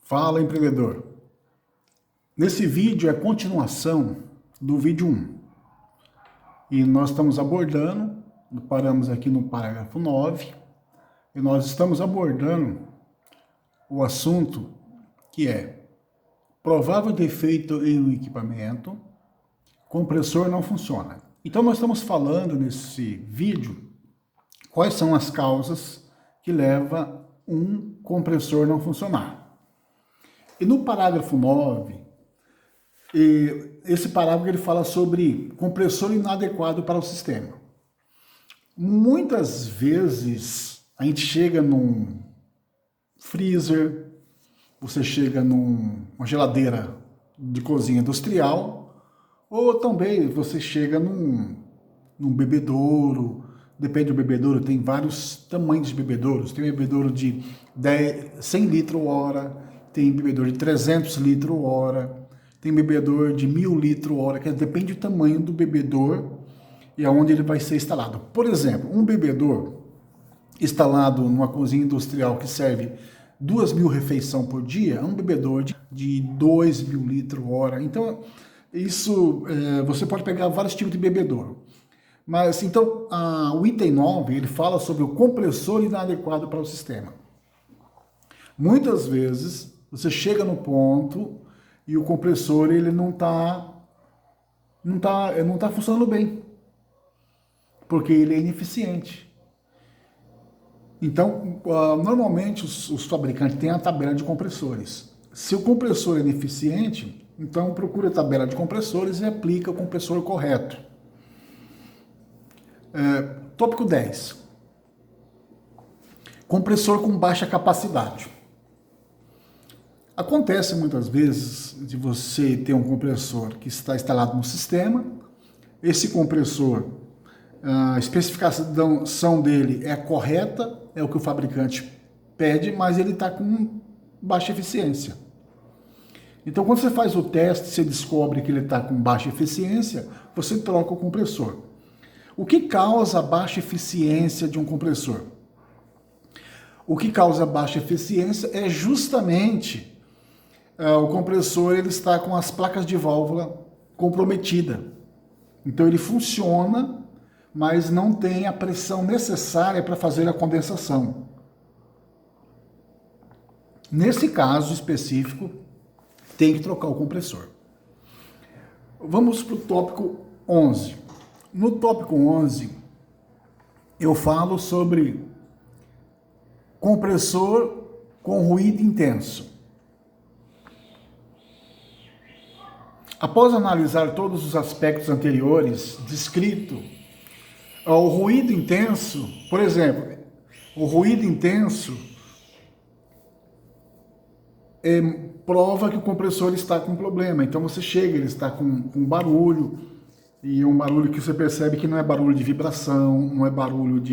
Fala, empreendedor! Nesse vídeo é a continuação do vídeo 1. E nós estamos abordando, paramos aqui no parágrafo 9, e nós estamos abordando o assunto que é provável defeito em um equipamento, compressor não funciona. Então nós estamos falando nesse vídeo quais são as causas que levam um compressor não funcionar. E no parágrafo 9, esse parágrafo ele fala sobre compressor inadequado para o sistema. Muitas vezes a gente chega num freezer, você chega numa geladeira de cozinha industrial, ou também você chega num bebedouro. Depende do bebedouro, tem vários tamanhos de bebedouros. Tem bebedouro de 100 litros hora, tem bebedouro de 300 litros hora, tem bebedouro de 1000 litros hora, que depende do tamanho do bebedouro e aonde ele vai ser instalado. Por exemplo, um bebedouro instalado numa cozinha industrial que serve 2.000 refeições por dia, é um bebedouro de 2.000 litros hora. Então, isso, você pode pegar vários tipos de bebedouro. Mas, então, o item 9, ele fala sobre o compressor inadequado para o sistema. Muitas vezes, você chega no ponto e o compressor ele não tá funcionando bem, porque ele é ineficiente. Então, normalmente os fabricantes têm a tabela de compressores. Se o compressor é ineficiente, então procura a tabela de compressores e aplica o compressor correto. Tópico 10. Compressor com baixa capacidade. Acontece muitas vezes de você ter um compressor que está instalado no sistema, esse compressor, a especificação dele é correta, é o que o fabricante pede, mas ele está com baixa eficiência. Então, quando você faz o teste, você descobre que ele está com baixa eficiência, você troca o compressor. O que causa a baixa eficiência de um compressor? O que causa baixa eficiência é justamente o compressor ele está com as placas de válvula comprometidas. Então ele funciona, mas não tem a pressão necessária para fazer a condensação. Nesse caso específico, tem que trocar o compressor. Vamos para o tópico 11. No tópico 11, eu falo sobre compressor com ruído intenso. Após analisar todos os aspectos anteriores descrito, o ruído intenso, por exemplo, o ruído intenso prova que o compressor está com problema. Então você chega, ele está com barulho, e um barulho que você percebe que não é barulho de vibração, não é barulho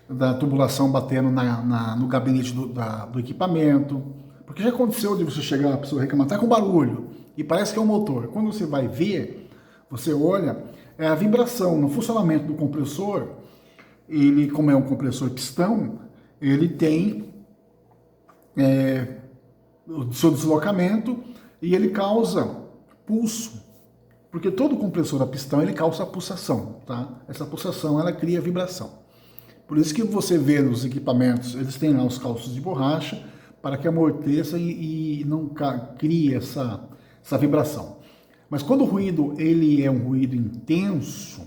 da tubulação batendo no gabinete do equipamento. Porque já aconteceu de você chegar, a pessoa reclamar, está com barulho, e parece que é um motor. Quando você vai ver, você olha, é a vibração no funcionamento do compressor. Ele, como é um compressor pistão, ele tem o seu deslocamento e ele causa pulso. Porque todo compressor a pistão, ele causa pulsação, tá? Essa pulsação, ela cria vibração. Por isso que você vê nos equipamentos, eles têm lá os calços de borracha, para que amorteça e não crie essa vibração. Mas quando o ruído ele é um ruído intenso,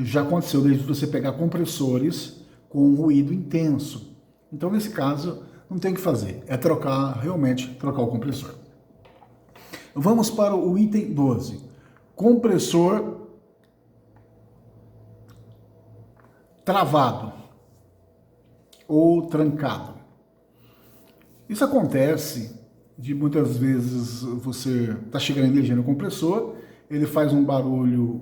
já aconteceu desde você pegar compressores com um ruído intenso. Então, nesse caso, não tem o que fazer, é realmente trocar o compressor. Vamos para o item 12. Compressor travado ou trancado. Isso acontece de muitas vezes você está chegando energia no compressor, ele faz um barulho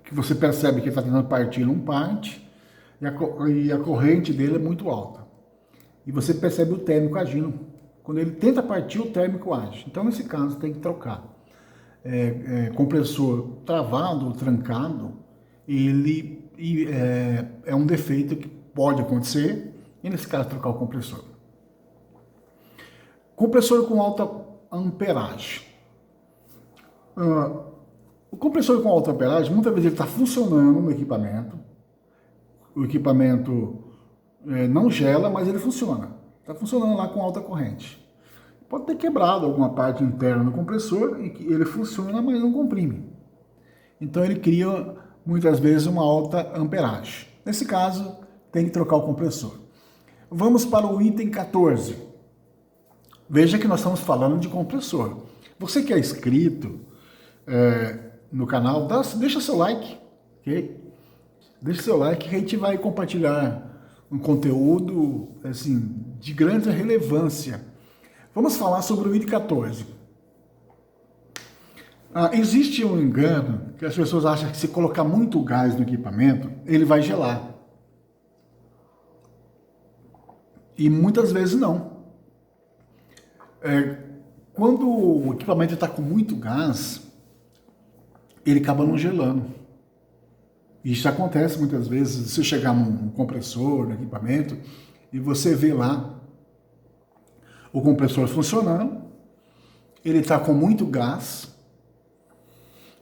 que você percebe que ele está tentando partir, não parte, e a corrente dele é muito alta. E você percebe o térmico agindo. Quando ele tenta partir, o térmico age. Então, nesse caso, tem que trocar. Compressor travado ou trancado, ele é um defeito que pode acontecer, E nesse caso, trocar o compressor. Compressor com alta amperagem. O compressor com alta amperagem, muitas vezes ele está funcionando no equipamento. O equipamento não gela, mas ele funciona. Está funcionando lá com alta corrente. Pode ter quebrado alguma parte interna do compressor e que ele funciona, mas não comprime. Então ele cria muitas vezes uma alta amperagem. Nesse caso, tem que trocar o compressor. Vamos para o item 14. Veja que nós estamos falando de compressor. Você que é inscrito no canal, deixa seu like, ok? Deixa seu like que a gente vai compartilhar um conteúdo assim, de grande relevância. Vamos falar sobre o item 14. Existe um engano que as pessoas acham que se colocar muito gás no equipamento, ele vai gelar. E muitas vezes não. Quando o equipamento está com muito gás, ele acaba não gelando. Isso acontece muitas vezes, você chegar num compressor, no equipamento, e você vê lá o compressor funcionando, ele está com muito gás,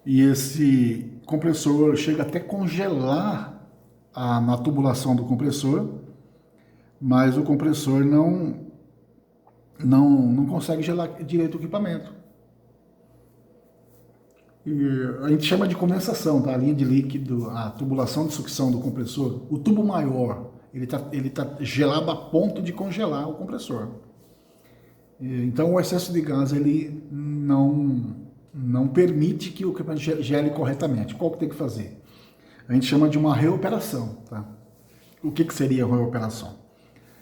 e esse compressor chega até congelar na tubulação do compressor, mas o compressor não consegue gelar direito o equipamento. E a gente chama de condensação, tá? A linha de líquido, a tubulação de sucção do compressor, o tubo maior, ele tá gelado a ponto de congelar o compressor. Então o excesso de gás ele não permite que o equipamento gele corretamente. Qual que tem que fazer? A gente chama de uma reoperação, tá? O que seria a reoperação?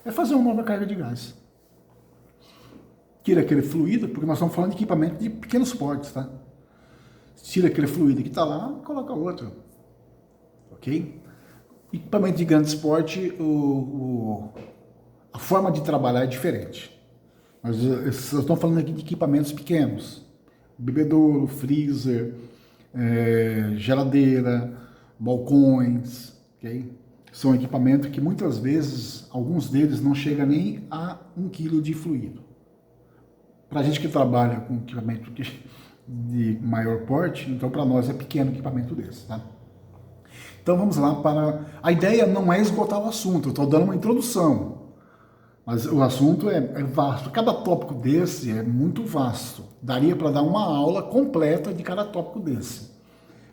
É fazer uma nova carga de gás. Tira aquele fluido, porque nós estamos falando de equipamento de pequenos portes, tá? Tira aquele fluido que está lá e coloca outro. Ok? Equipamento de grande porte, a forma de trabalhar é diferente. Mas estamos falando aqui de equipamentos pequenos. Bebedouro, freezer, geladeira, balcões, ok? São equipamentos que muitas vezes, alguns deles não chegam nem a 1 kg de fluido. Para a gente que trabalha com equipamento de maior porte, então para nós é pequeno equipamento desse, tá? Então vamos lá para... A ideia não é esgotar o assunto, eu estou dando uma introdução, mas o assunto é vasto. Cada tópico desse é muito vasto, daria para dar uma aula completa de cada tópico desse.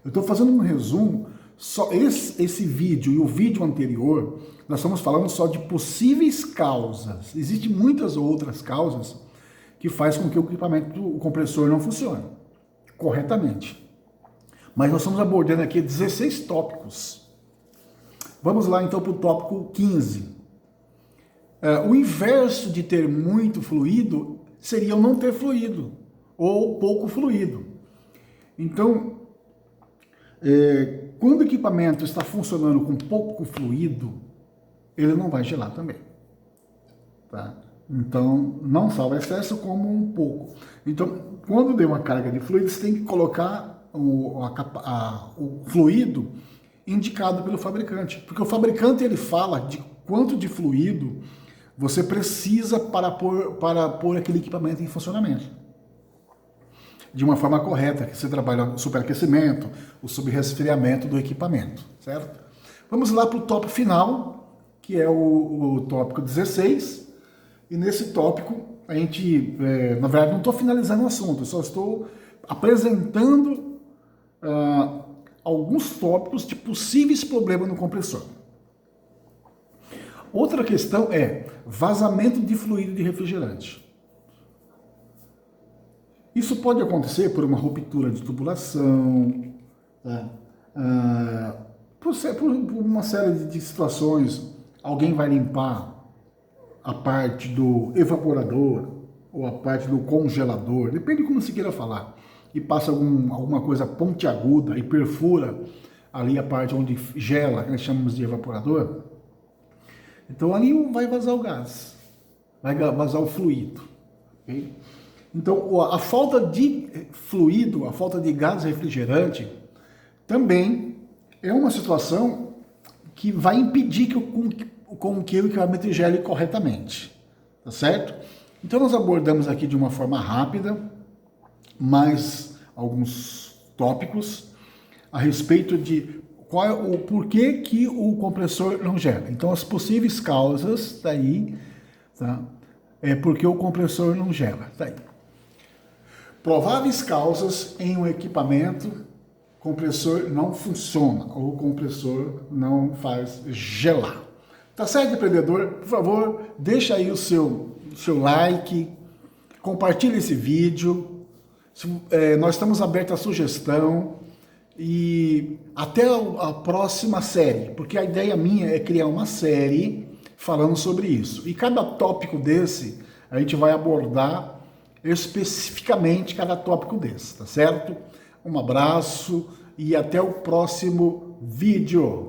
Eu estou fazendo um resumo, só esse vídeo e o vídeo anterior, nós estamos falando só de possíveis causas. Existem muitas outras causas que faz com que o equipamento, o compressor não funcione corretamente. Mas nós estamos abordando aqui 16 tópicos. Vamos lá então para o tópico 15. O inverso de ter muito fluido seria o não ter fluido, ou pouco fluido. Então, quando o equipamento está funcionando com pouco fluido, ele não vai gelar também. Tá? Então, não salva excesso como um pouco. Então, quando der uma carga de fluido, você tem que colocar o fluido indicado pelo fabricante. Porque o fabricante ele fala de quanto de fluido você precisa para pôr aquele equipamento em funcionamento. De uma forma correta, que você trabalha o superaquecimento, o subresfriamento do equipamento, certo? Vamos lá para o tópico final, que é o tópico 16. E nesse tópico, a gente, na verdade, não estou finalizando o assunto, eu só estou apresentando alguns tópicos de possíveis problemas no compressor. Outra questão é vazamento de fluido de refrigerante. Isso pode acontecer por uma ruptura de tubulação, por uma série de situações. Alguém vai limpar a parte do evaporador ou a parte do congelador, depende de como se queira falar, e passa alguma coisa pontiaguda e perfura ali a parte onde gela, que nós chamamos de evaporador. Então ali vai vazar o gás, vai vazar o fluido. Okay? Então a falta de fluido, a falta de gás refrigerante também é uma situação que vai impedir com que o equipamento gele corretamente, tá certo? Então nós abordamos aqui de uma forma rápida, mais alguns tópicos a respeito de qual é o porquê que o compressor não gela. Então as possíveis causas daí, tá? É porque o compressor não gela, tá aí. Prováveis causas em um equipamento, compressor não funciona ou o compressor não faz gelar. Tá certo, empreendedor? Por favor, deixa aí o seu like, compartilhe esse vídeo. Nós estamos abertos à sugestão e até a próxima série, porque a ideia minha é criar uma série falando sobre isso. E cada tópico desse a gente vai abordar especificamente cada tópico desse, tá certo? Um abraço e até o próximo vídeo.